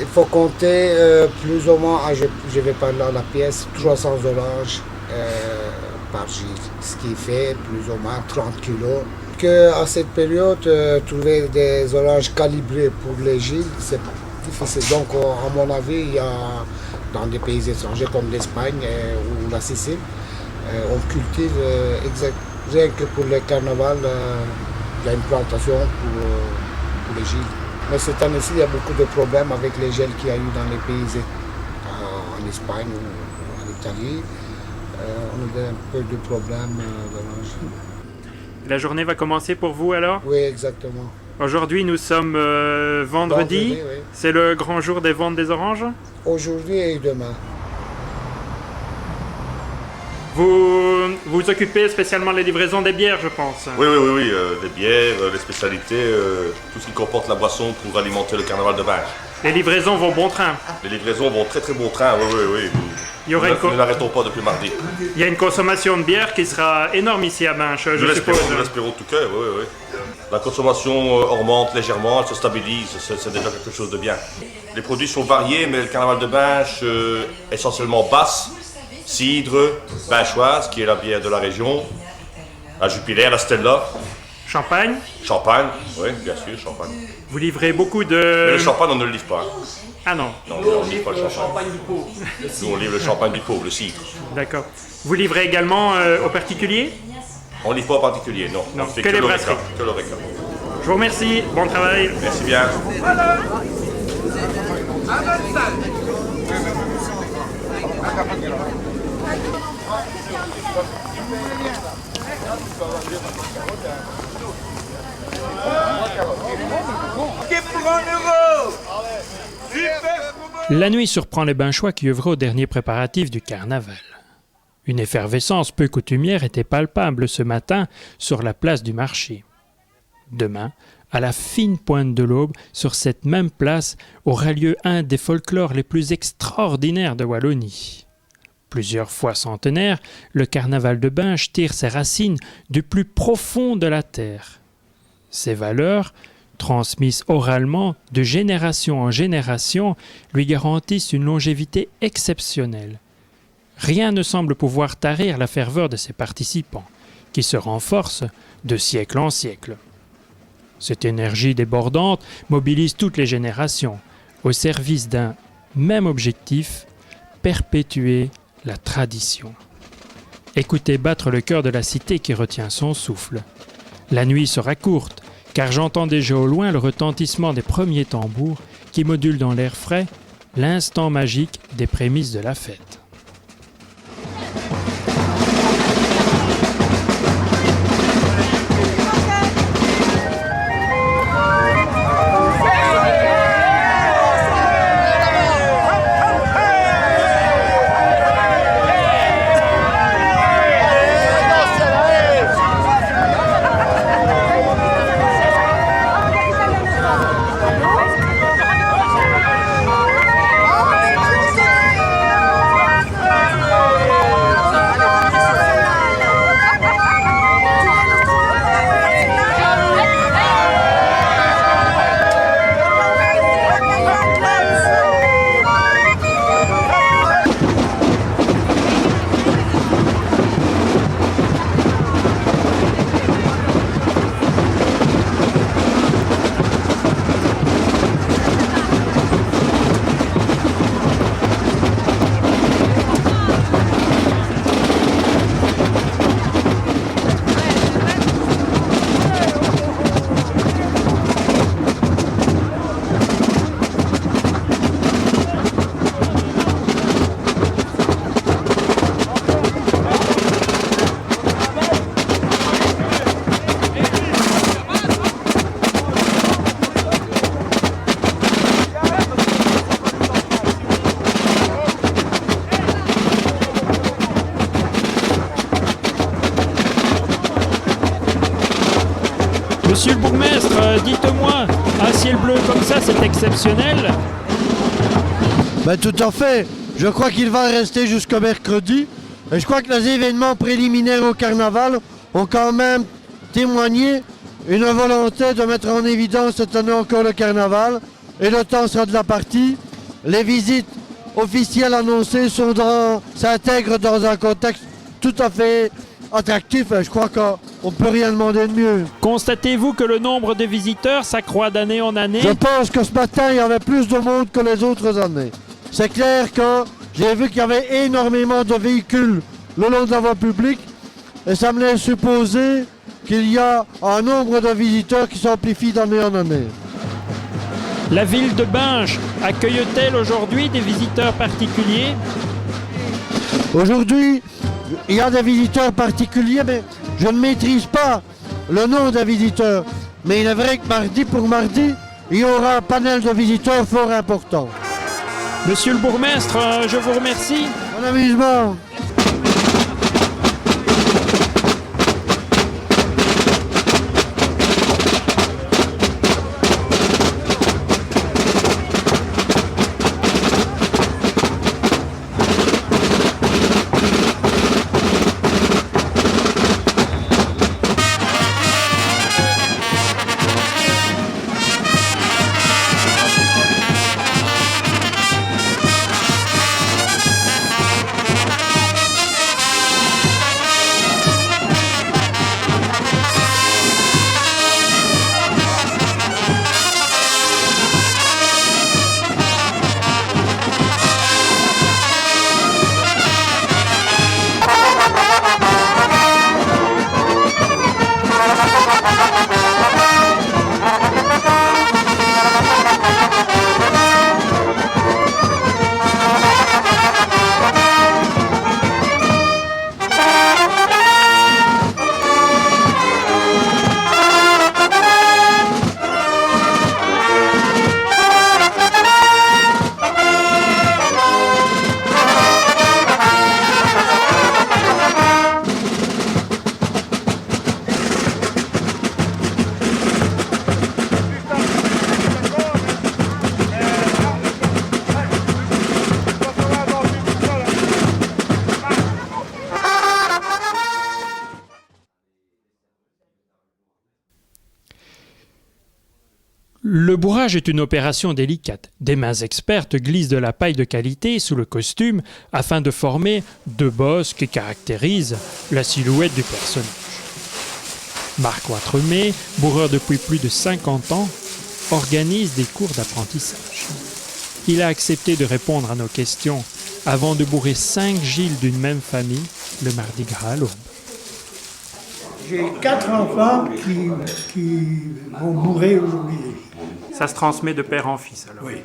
Il faut compter plus ou moins, je vais parler à la pièce, 300 oranges par jour, ce qui fait plus ou moins 30 kilos. À cette période, trouver des oranges calibrées pour les gilles, c'est difficile. Donc, à mon avis, il y a dans des pays étrangers comme l'Espagne ou la Sicile, on cultive rien que pour le carnaval, il y a une plantation pour les gilles. Mais cette année-ci, il y a beaucoup de problèmes avec les gels qu'il y a eu dans les pays en Espagne ou en Italie. On a un peu de problèmes d'orange. La journée va commencer pour vous alors? Oui, exactement. Aujourd'hui, nous sommes vendredi. Oui. C'est le grand jour des ventes des oranges? Aujourd'hui et demain. Vous vous occupez spécialement des livraisons des bières, je pense. Oui. Les bières, les spécialités, tout ce qui comporte la boisson pour alimenter le carnaval de Binche. Les livraisons vont bon train. Les livraisons vont très bon train, oui. Nous n'arrêtons pas depuis mardi. Il y a une consommation de bière qui sera énorme ici à Binche, je suppose. Nous l'espérons tout cœur, oui. La consommation augmente légèrement, elle se stabilise, c'est déjà quelque chose de bien. Les produits sont variés, mais le carnaval de Binche, essentiellement basse, cidre, binchoise, qui est la bière de la région, la Jupiler, la Stella. Champagne? Champagne, oui, bien sûr, champagne. Vous livrez beaucoup de... Mais le champagne, on ne le livre pas. Ah non. Non, on ne livre pas le champagne du pauvre. Nous, on livre le champagne du pauvre, le cidre. D'accord. Vous livrez également aux particuliers? On ne livre pas aux particuliers, non. Non, On fait que les brasseries. Que l'Oreca. Je vous remercie, bon travail. Merci bien. La nuit surprend les Binchois qui œuvraient aux derniers préparatifs du carnaval. Une effervescence peu coutumière était palpable ce matin sur la place du marché. Demain, à la fine pointe de l'aube, sur cette même place, aura lieu un des folklores les plus extraordinaires de Wallonie. Plusieurs fois centenaire, le carnaval de Binche tire ses racines du plus profond de la terre. Ses valeurs, transmises oralement de génération en génération, lui garantissent une longévité exceptionnelle. Rien ne semble pouvoir tarir la ferveur de ses participants, qui se renforce de siècle en siècle. Cette énergie débordante mobilise toutes les générations au service d'un même objectif, perpétuer la tradition. Écoutez battre le cœur de la cité qui retient son souffle. La nuit sera courte, car j'entends déjà au loin le retentissement des premiers tambours qui modulent dans l'air frais l'instant magique des prémices de la fête. Monsieur le bourgmestre, dites-moi, un ciel bleu comme ça, c'est exceptionnel? Ben, tout à fait. Je crois qu'il va rester jusqu'au mercredi. Et je crois que les événements préliminaires au carnaval ont quand même témoigné une volonté de mettre en évidence cette année encore le carnaval. Et le temps sera de la partie. Les visites officielles annoncées s'intègrent dans un contexte tout à fait attractif. Et je crois qu'on ne peut rien demander de mieux. Constatez-vous que le nombre de visiteurs s'accroît d'année en année? Je pense que ce matin, il y avait plus de monde que les autres années. C'est clair que j'ai vu qu'il y avait énormément de véhicules le long de la voie publique et ça me laisse supposer qu'il y a un nombre de visiteurs qui s'amplifie d'année en année. La ville de Binche accueille-t-elle aujourd'hui des visiteurs particuliers? Aujourd'hui, il y a des visiteurs particuliers, mais je ne maîtrise pas le nom des visiteurs. Mais il est vrai que mardi pour mardi, il y aura un panel de visiteurs fort important. Monsieur le bourgmestre, je vous remercie. Bon amusement. Le bourrage est une opération délicate. Des mains expertes glissent de la paille de qualité sous le costume afin de former deux bosses qui caractérisent la silhouette du personnage. Marc Ouatremet, bourreur depuis plus de 50 ans, organise des cours d'apprentissage. Il a accepté de répondre à nos questions avant de bourrer 5 Gilles d'une même famille le mardi gras à l'aube. J'ai 4 enfants qui vont bourrer aujourd'hui. Ça se transmet de père en fils alors? Oui.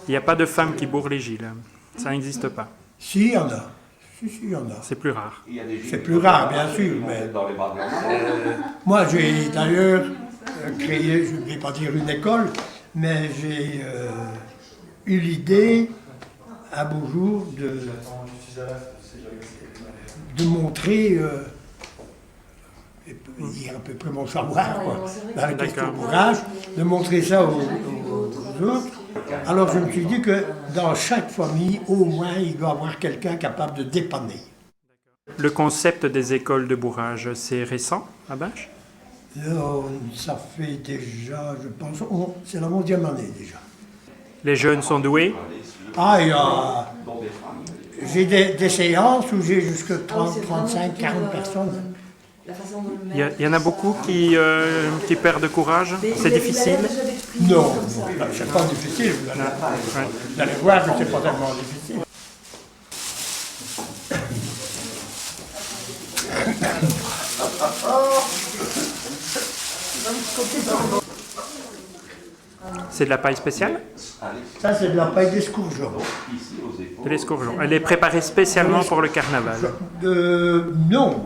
Il n'y a pas de femme qui bourre les Gilles. Ça n'existe pas. Si, il y en a. Si, il y en a. C'est plus rare. C'est plus rare, bien sûr. Mais, moi, j'ai d'ailleurs créé, je ne vais pas dire une école, mais j'ai eu l'idée, un beau jour, de montrer, dire à peu près mon savoir, quoi, dans la question du bourrage, de montrer ça aux autres. Alors je me suis dit que dans chaque famille, au moins, il doit y avoir quelqu'un capable de dépanner. Le concept des écoles de bourrage, c'est récent à Binche? Ça fait déjà, je pense, c'est la 11e année déjà. Les jeunes sont doués? Ah, j'ai des séances où j'ai jusqu'à 30, 35, 40 personnes. Il y en a beaucoup qui perdent courage? C'est difficile? Non, c'est pas difficile. Vous allez voir que c'est pas tellement difficile. C'est de la paille spéciale? Ça, c'est de la paille d'escourgeon. De l'escourgeon. Elle est préparée spécialement pour le carnaval? Non.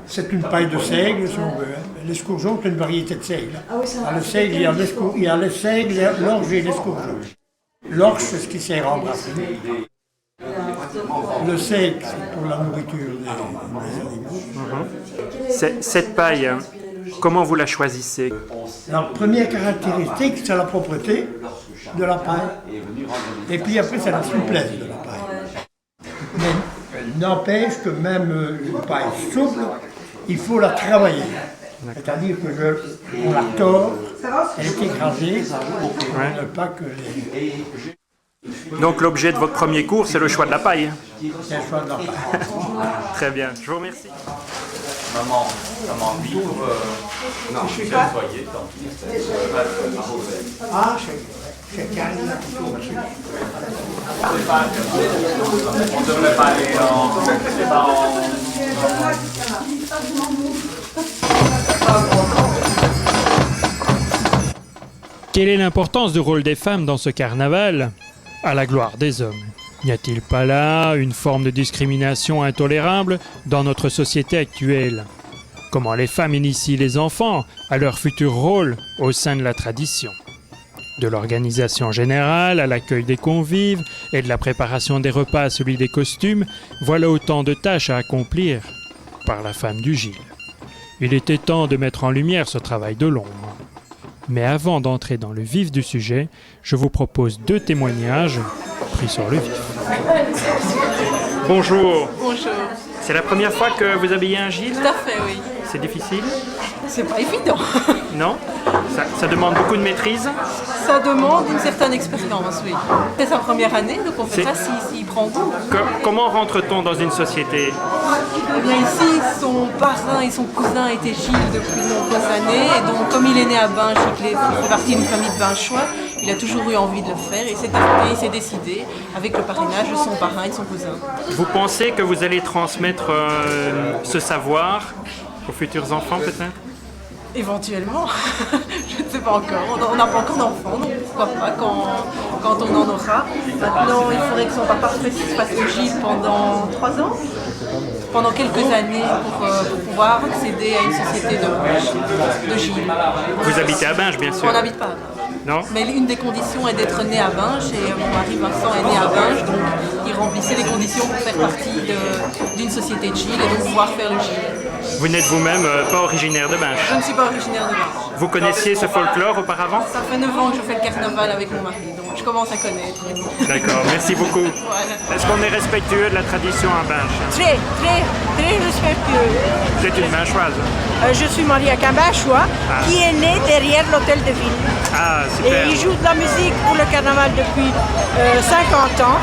C'est une paille de seigle, si on veut. L'escourgeon, c'est une variété de seigle. Dans le seigle, il y a le seigle, l'orge et l'escourgeon. L'orge, c'est ce qui sert à embrasser. Le seigle, c'est pour la nourriture des animaux. Cette paille, comment vous la choisissez? La première caractéristique, c'est la propreté de la paille. Et puis après, c'est la souplesse de la paille. Mais n'empêche que même une paille souple, il faut la travailler. C'est-à-dire que on la tord, elle est écrasée pour ne pas que les... Donc l'objet de votre premier cours, c'est le choix de la paille. C'est le choix de la paille. Très bien, je vous remercie. Maman livre. Non, je suis pas. Ah, c'est calme. On devrait pas aller Quelle est l'importance du rôle des femmes dans ce carnaval, à la gloire des hommes? N'y a-t-il pas là une forme de discrimination intolérable dans notre société actuelle? Comment les femmes initient les enfants à leur futur rôle au sein de la tradition? De l'organisation générale à l'accueil des convives et de la préparation des repas à celui des costumes, voilà autant de tâches à accomplir par la femme du Gil. Il était temps de mettre en lumière ce travail de l'ombre. Mais avant d'entrer dans le vif du sujet, je vous propose 2 témoignages pris sur le vif. Bonjour. Bonjour. C'est la première fois que vous habillez un Gil? Tout à fait, oui. C'est difficile? C'est pas évident. Non? Ça demande beaucoup de maîtrise? Ça demande une certaine expérience, oui. C'est sa première année, donc on verra s'il prend goût. Comment rentre-t-on dans une société? Eh bien ici, son parrain et son cousin étaient Gilles depuis de nombreuses années, et donc comme il est né à Binche et qu'il fait partie d'une famille de Binchois, il a toujours eu envie de le faire et il s'est décidé avec le parrainage de son parrain et de son cousin. Vous pensez que vous allez transmettre ce savoir aux futurs enfants peut-être? Éventuellement, je ne sais pas encore. On n'a pas encore d'enfants, donc pourquoi pas quand on en aura. Maintenant, il faudrait que son papa fasse le Gilles pendant 3 ans, pendant quelques années, pour pouvoir accéder à une société de Gilles. Vous habitez à Binche, bien sûr? On n'habite pas à Binche. Non? Mais une des conditions est d'être né à Binche, et mon mari Vincent est né à Binche, donc il remplissait les conditions pour faire partie d'une société de Gilles et donc pouvoir faire le Gilles. Vous n'êtes vous-même pas originaire de Binche? Je ne suis pas originaire de Binche. Vous connaissiez ce folklore auparavant? Ça fait 9 ans que je fais le carnaval avec mon mari, donc je commence à connaître. D'accord, merci beaucoup. Voilà. Est-ce qu'on est respectueux de la tradition à Binche? Très respectueux. Vous êtes une Binchoise? Je suis mariée avec un Binchois qui est né derrière l'hôtel de ville. Ah, super. Et il joue de la musique pour le carnaval depuis 50 ans.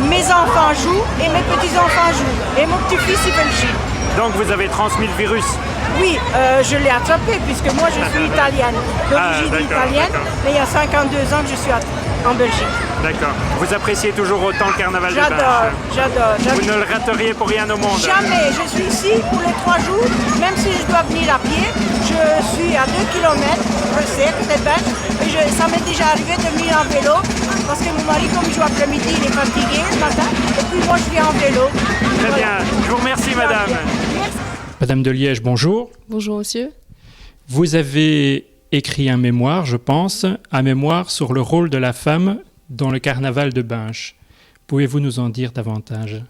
Mes enfants jouent et mes petits-enfants jouent. Et mon petit-fils, il fait le Gilles. Donc vous avez transmis le virus? Oui, je l'ai attrapé puisque moi je suis italienne, d'origine italienne, mais il y a 52 ans que je suis en Belgique. D'accord. Vous appréciez toujours autant le carnaval de Binche? J'adore. Vous ne le rateriez pour rien au monde? Jamais. Je suis ici pour les 3 jours, même si je dois venir à pied. Je suis à 2 km, je sais, peut-être Binche, et ça m'est déjà arrivé de venir en vélo, parce que mon mari, comme il joue après-midi, il est fatigué ce matin, et puis moi je viens en vélo. Très bien. Je vous remercie, madame. Merci. Madame de Liège, bonjour. Bonjour monsieur. Vous avez écrit un mémoire, je pense, un mémoire sur le rôle de la femme dans le carnaval de Binche. Pouvez-vous nous en dire davantage?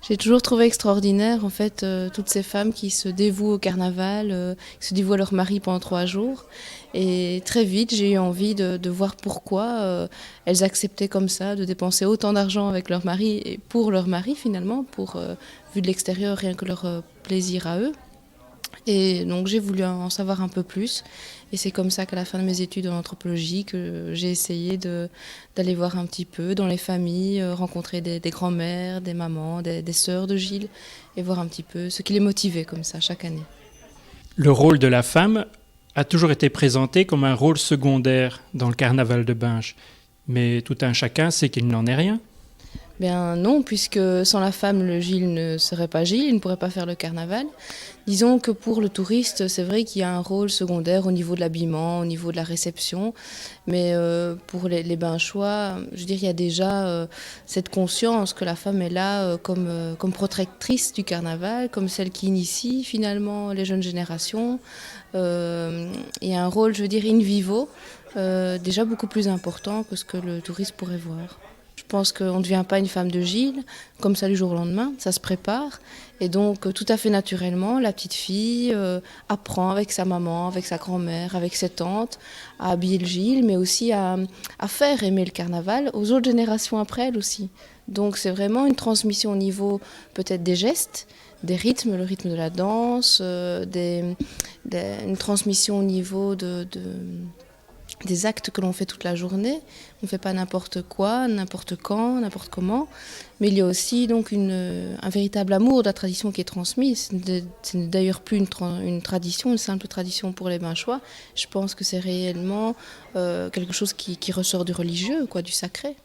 J'ai toujours trouvé extraordinaire en fait toutes ces femmes qui se dévouent au carnaval, qui se dévouent à leur mari pendant 3 jours. Et très vite, j'ai eu envie de voir pourquoi elles acceptaient comme ça de dépenser autant d'argent avec leur mari et pour leur mari finalement, vu de l'extérieur, rien que leur plaisir à eux. Et donc j'ai voulu en savoir un peu plus. Et c'est comme ça qu'à la fin de mes études en anthropologie, que j'ai essayé d'aller voir un petit peu dans les familles, rencontrer des grands-mères, des mamans, des sœurs de Gilles, et voir un petit peu ce qui les motivait comme ça chaque année. Le rôle de la femme a toujours été présenté comme un rôle secondaire dans le carnaval de Binche. Mais tout un chacun sait qu'il n'en est rien. Bien non, puisque sans la femme, le Gilles ne serait pas Gilles, il ne pourrait pas faire le carnaval. Disons que pour le touriste, c'est vrai qu'il y a un rôle secondaire au niveau de l'habillement, au niveau de la réception. Mais pour les Binchois, je veux dire, il y a déjà cette conscience que la femme est là comme protectrice du carnaval, comme celle qui initie finalement les jeunes générations. Il y a un rôle, je veux dire, in vivo, déjà beaucoup plus important que ce que le touriste pourrait voir. Je pense qu'on ne devient pas une femme de Gilles comme ça du jour au lendemain, ça se prépare. Et donc tout à fait naturellement, la petite fille apprend avec sa maman, avec sa grand-mère, avec ses tantes à habiller le Gilles, mais aussi à faire aimer le carnaval aux autres générations après elle aussi. Donc c'est vraiment une transmission au niveau peut-être des gestes, des rythmes, le rythme de la danse, une transmission au niveau des actes que l'on fait toute la journée. On ne fait pas n'importe quoi, n'importe quand, n'importe comment. Mais il y a aussi donc un véritable amour de la tradition qui est transmis. Ce n'est d'ailleurs plus une tradition, une simple tradition pour les Binchois. Je pense que c'est réellement quelque chose qui ressort du religieux, quoi, du sacré.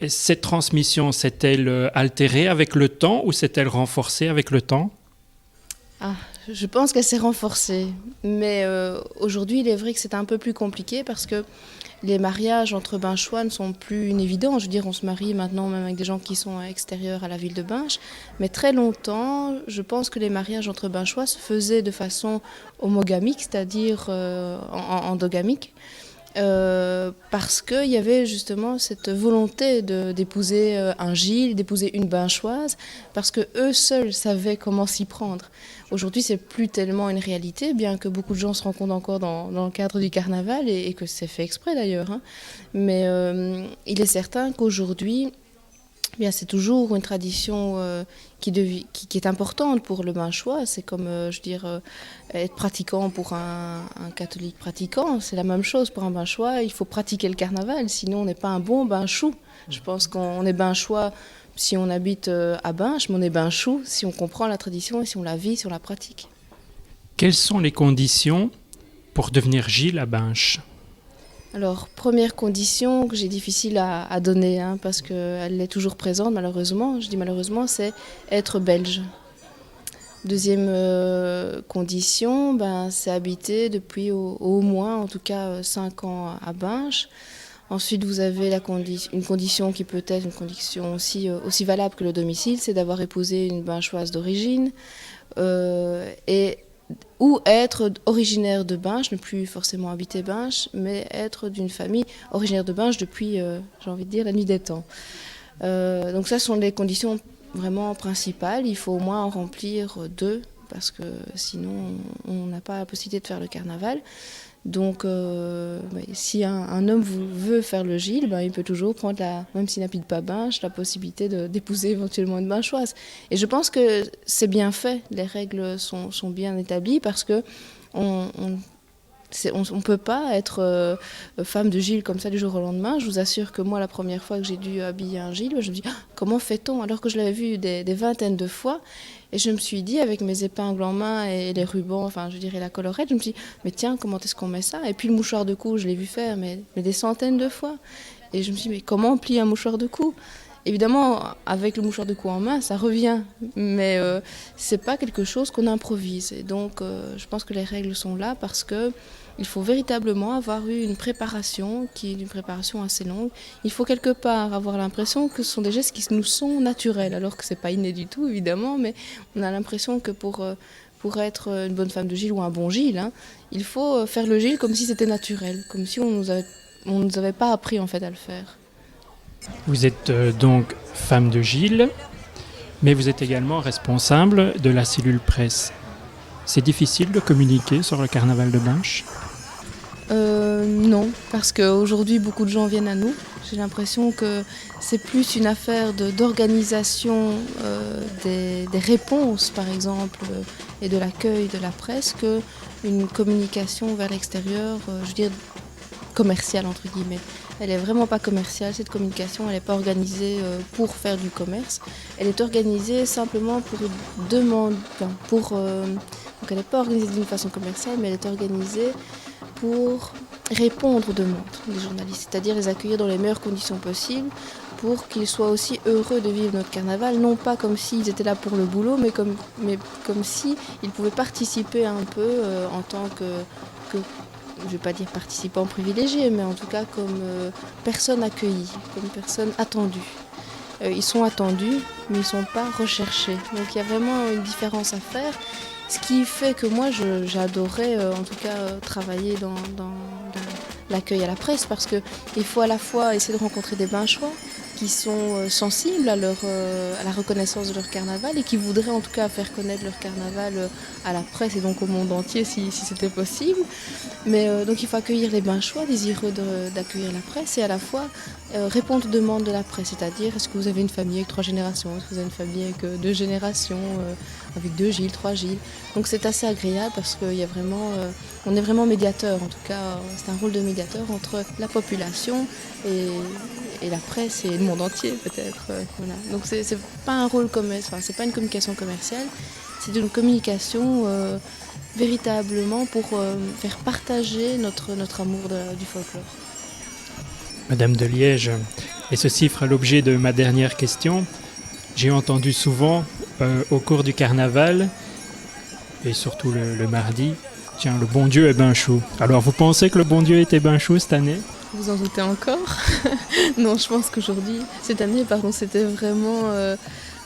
Et cette transmission, s'est-elle altérée avec le temps ou s'est-elle renforcée avec le temps ? Je pense qu'elle s'est renforcée. Mais aujourd'hui, il est vrai que c'est un peu plus compliqué parce que les mariages entre Binchois ne sont plus une évidence. Je veux dire, on se marie maintenant même avec des gens qui sont extérieurs à la ville de Binche. Mais très longtemps, je pense que les mariages entre Binchois se faisaient de façon homogamique, c'est-à-dire endogamique. Parce qu'il y avait justement cette volonté d'épouser un Gilles, d'épouser une Binchoise, parce qu'eux seuls savaient comment s'y prendre. Aujourd'hui, c'est plus tellement une réalité, bien que beaucoup de gens se rencontrent encore dans le cadre du carnaval, et que c'est fait exprès d'ailleurs. Hein. Mais il est certain qu'aujourd'hui, bien, c'est toujours une tradition qui est importante pour le Binchois. C'est comme, être pratiquant pour un catholique pratiquant. C'est la même chose pour un Binchois. Il faut pratiquer le carnaval, sinon on n'est pas un bon Binchou. Je pense qu'on est Binchois si on habite à Binche, mais on est Binchou si on comprend la tradition et si on la vit, si on la pratique. Quelles sont les conditions pour devenir Gilles à Binche ? Alors, première condition que j'ai difficile à donner, hein, parce qu'elle est toujours présente malheureusement, je dis malheureusement, c'est être belge. Deuxième condition, c'est habiter depuis au moins, en tout cas, 5 ans à Binche. Ensuite, vous avez une condition qui peut être une condition aussi valable que le domicile, c'est d'avoir épousé une Binchoise d'origine ou être originaire de Binche, ne plus forcément habiter Binche, mais être d'une famille originaire de Binche depuis, j'ai envie de dire, la nuit des temps. Donc ça sont les conditions vraiment principales. Il faut au moins en remplir 2, parce que sinon on n'a pas la possibilité de faire le carnaval. Donc si un homme veut faire le Gilles, il peut toujours prendre, même s'il n'habite pas Binche, la possibilité d'épouser éventuellement une Binchoise. Et je pense que c'est bien fait, les règles sont bien établies, parce que on ne peut pas être femme de Gilles comme ça du jour au lendemain. Je vous assure que moi, la première fois que j'ai dû habiller un Gilles, je me dis comment fait-on, alors que je l'avais vu des vingtaines de fois. Et je me suis dit, avec mes épingles en main et les rubans, et la collerette, je me suis dit, mais tiens, comment est-ce qu'on met ça ? Et puis le mouchoir de cou, je l'ai vu faire, mais des centaines de fois. Et je me suis dit, mais comment on plie un mouchoir de cou ? Évidemment, avec le mouchoir de cou en main, ça revient, mais c'est pas quelque chose qu'on improvise. Et donc, je pense que les règles sont là parce que il faut véritablement avoir eu une préparation qui est une préparation assez longue. Il faut quelque part avoir l'impression que ce sont des gestes qui nous sont naturels, alors que c'est pas inné du tout, évidemment, mais on a l'impression que pour être une bonne femme de Gilles ou un bon Gilles, il faut faire le Gilles comme si c'était naturel, comme si on nous avait pas appris en fait à le faire. Vous êtes donc femme de Gilles, mais vous êtes également responsable de la cellule presse. C'est difficile de communiquer sur le carnaval de Binche ? Non, parce qu'aujourd'hui beaucoup de gens viennent à nous. J'ai l'impression que c'est plus une affaire d'organisation des réponses, par exemple, et de l'accueil de la presse, qu'une communication vers l'extérieur, commerciale entre guillemets. Elle n'est vraiment pas commerciale, cette communication, elle n'est pas organisée pour faire du commerce. Elle est organisée simplement pour demande, donc elle n'est pas organisée d'une façon commerciale, mais elle est organisée pour répondre aux demandes des journalistes, c'est-à-dire les accueillir dans les meilleures conditions possibles pour qu'ils soient aussi heureux de vivre notre carnaval, non pas comme s'ils étaient là pour le boulot, mais comme s'ils pouvaient participer un peu en tant que, je ne vais pas dire participants privilégiés, mais en tout cas comme personnes accueillies, comme personnes attendues. Ils sont attendus, mais ils ne sont pas recherchés. Donc il y a vraiment une différence à faire. Ce qui fait que moi, j'adorais en tout cas travailler dans l'accueil à la presse, parce qu'il faut à la fois essayer de rencontrer des Binchois qui sont sensibles à la reconnaissance de leur carnaval et qui voudraient en tout cas faire connaître leur carnaval à la presse et donc au monde entier si c'était possible. Mais donc il faut accueillir les Binchois, désireux d'accueillir la presse et à la fois répondre aux demandes de la presse, c'est-à-dire est-ce que vous avez une famille avec 3 générations, est-ce que vous avez une famille avec 2 générations, avec 2 Gilles, 3 Gilles. Donc c'est assez agréable parce qu'on est vraiment médiateur, en tout cas c'est un rôle de médiateur entre la population et la presse et le monde entier peut-être. Voilà. Donc c'est pas un rôle c'est pas une communication commerciale, c'est une communication véritablement pour faire partager notre amour du folklore. Madame de Liège, et ceci fera l'objet de ma dernière question. J'ai entendu souvent au cours du carnaval, et surtout le mardi, tiens, le bon Dieu est Binchou. Alors vous pensez que le bon Dieu était Binchou cette année ? Vous en doutez encore ? Non, je pense qu'aujourd'hui, cette année, c'était vraiment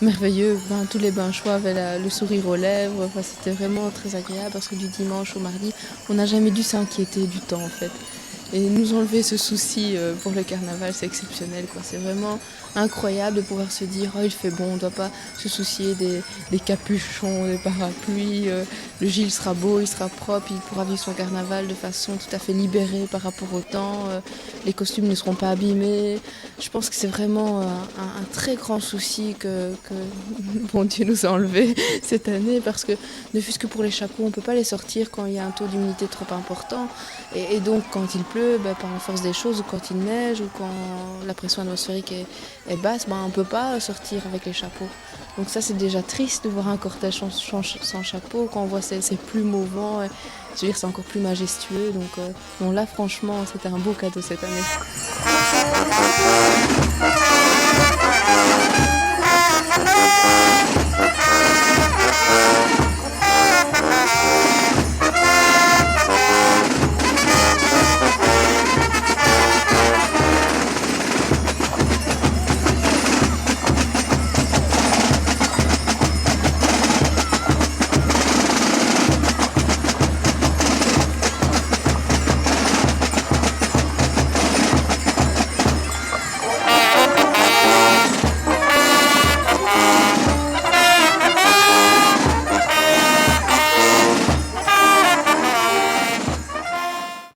merveilleux. Tous les Binchois avaient le sourire aux lèvres. C'était vraiment très agréable parce que du dimanche au mardi, on n'a jamais dû s'inquiéter du temps en fait. Et nous enlever ce souci pour le carnaval, c'est exceptionnel, quoi. C'est vraiment incroyable de pouvoir se dire « Oh, il fait bon, on ne doit pas se soucier des capuchons, des parapluies. Le Gilles sera beau, il sera propre, il pourra vivre son carnaval de façon tout à fait libérée par rapport au temps. Les costumes ne seront pas abîmés. » Je pense que c'est vraiment un très grand souci que bon Dieu nous a enlevé cette année parce que ne fût-ce que pour les chapeaux, on ne peut pas les sortir quand il y a un taux d'humidité trop important. Et donc quand il pleut, par la force des choses, ou quand il neige, ou quand la pression atmosphérique est basse, on ne peut pas sortir avec les chapeaux. Donc ça c'est déjà triste de voir un cortège sans chapeau. Quand on voit ces plumes au vent, je veux dire, c'est encore plus majestueux. Donc là franchement c'était un beau cadeau cette année.